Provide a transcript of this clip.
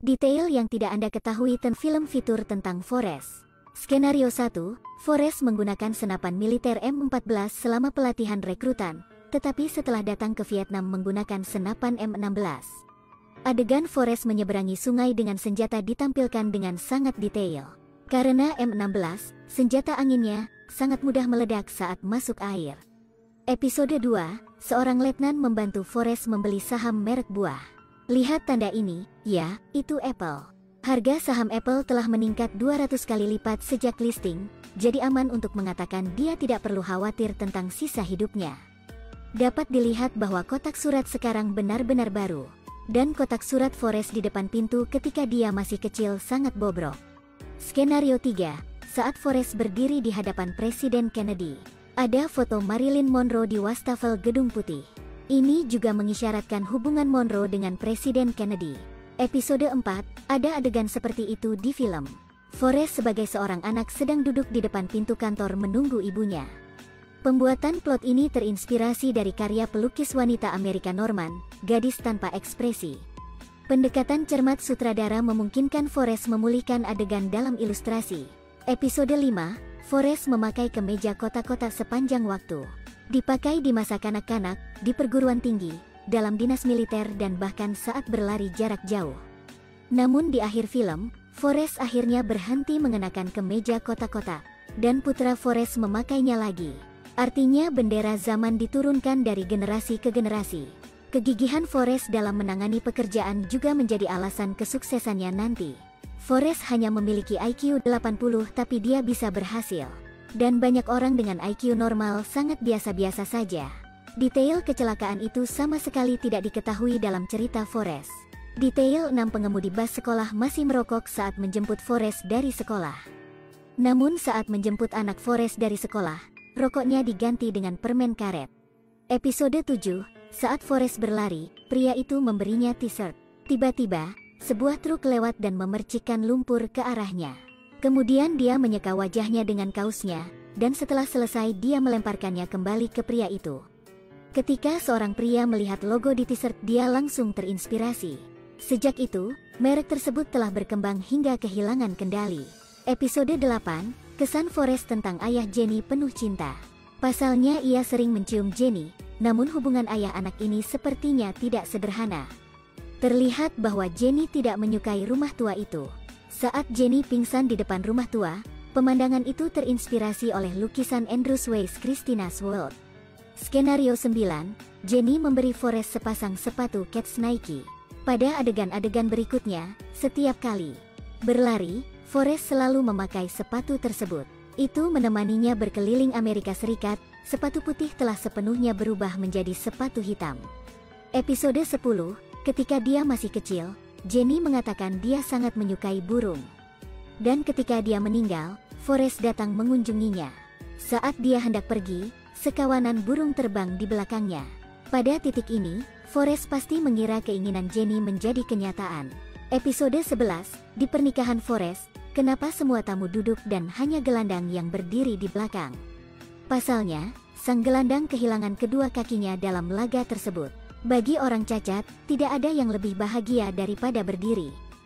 Detail yang tidak Anda ketahui tentang film fitur tentang Forrest. Skenario 1, Forrest menggunakan senapan militer M14 selama pelatihan rekrutan, tetapi setelah datang ke Vietnam menggunakan senapan M16. Adegan Forrest menyeberangi sungai dengan senjata ditampilkan dengan sangat detail. Karena M16, senjata anginnya sangat mudah meledak saat masuk air. Episode 2, seorang letnan membantu Forrest membeli saham merek buah. Lihat tanda ini, ya, itu Apple. Harga saham Apple telah meningkat 200 kali lipat sejak listing, jadi aman untuk mengatakan dia tidak perlu khawatir tentang sisa hidupnya. Dapat dilihat bahwa kotak surat sekarang benar-benar baru. Dan kotak surat Forrest di depan pintu ketika dia masih kecil sangat bobrok. Skenario 3, saat Forrest berdiri di hadapan Presiden Kennedy. Ada foto Marilyn Monroe di wastafel Gedung Putih. Ini juga mengisyaratkan hubungan Monroe dengan Presiden Kennedy. Episode 4, ada adegan seperti itu di film. Forrest sebagai seorang anak sedang duduk di depan pintu kantor menunggu ibunya. Pembuatan plot ini terinspirasi dari karya pelukis wanita Amerika Norman, Gadis Tanpa Ekspresi. Pendekatan cermat sutradara memungkinkan Forrest memulihkan adegan dalam ilustrasi. Episode 5, Forrest memakai kemeja kotak-kotak sepanjang waktu. Dipakai di masa kanak-kanak, di perguruan tinggi, dalam dinas militer dan bahkan saat berlari jarak jauh. Namun di akhir film, Forrest akhirnya berhenti mengenakan kemeja kotak-kotak, dan putra Forrest memakainya lagi. Artinya bendera zaman diturunkan dari generasi ke generasi. Kegigihan Forrest dalam menangani pekerjaan juga menjadi alasan kesuksesannya nanti. Forrest hanya memiliki IQ 80 tapi dia bisa berhasil. Dan banyak orang dengan IQ normal sangat biasa-biasa saja. Detail kecelakaan itu sama sekali tidak diketahui dalam cerita Forrest. Detail 6 pengemudi bus sekolah masih merokok saat menjemput Forrest dari sekolah. Namun saat menjemput anak Forrest dari sekolah, rokoknya diganti dengan permen karet. Episode 7, saat Forrest berlari, pria itu memberinya t-shirt. Tiba-tiba, sebuah truk lewat dan memercikkan lumpur ke arahnya. Kemudian dia menyeka wajahnya dengan kausnya, dan setelah selesai dia melemparkannya kembali ke pria itu. Ketika seorang pria melihat logo di t-shirt dia langsung terinspirasi. Sejak itu, merek tersebut telah berkembang hingga kehilangan kendali. Episode 8, kesan Forrest tentang ayah Jenny penuh cinta. Pasalnya ia sering mencium Jenny, namun hubungan ayah anak ini sepertinya tidak sederhana. Terlihat bahwa Jenny tidak menyukai rumah tua itu. Saat Jenny pingsan di depan rumah tua, pemandangan itu terinspirasi oleh lukisan Andrew Weiss Christina's World. Skenario 9, Jenny memberi Forrest sepasang sepatu kets Nike. Pada adegan-adegan berikutnya, setiap kali berlari, Forrest selalu memakai sepatu tersebut. Itu menemaninya berkeliling Amerika Serikat, sepatu putih telah sepenuhnya berubah menjadi sepatu hitam. Episode 10, ketika dia masih kecil, Jenny mengatakan dia sangat menyukai burung. Dan ketika dia meninggal, Forrest datang mengunjunginya. Saat dia hendak pergi, sekawanan burung terbang di belakangnya. Pada titik ini, Forrest pasti mengira keinginan Jenny menjadi kenyataan. Episode 11, di pernikahan Forrest, kenapa semua tamu duduk dan hanya gelandang yang berdiri di belakang? Pasalnya, sang gelandang kehilangan kedua kakinya dalam laga tersebut. Bagi orang cacat, tidak ada yang lebih bahagia daripada berdiri.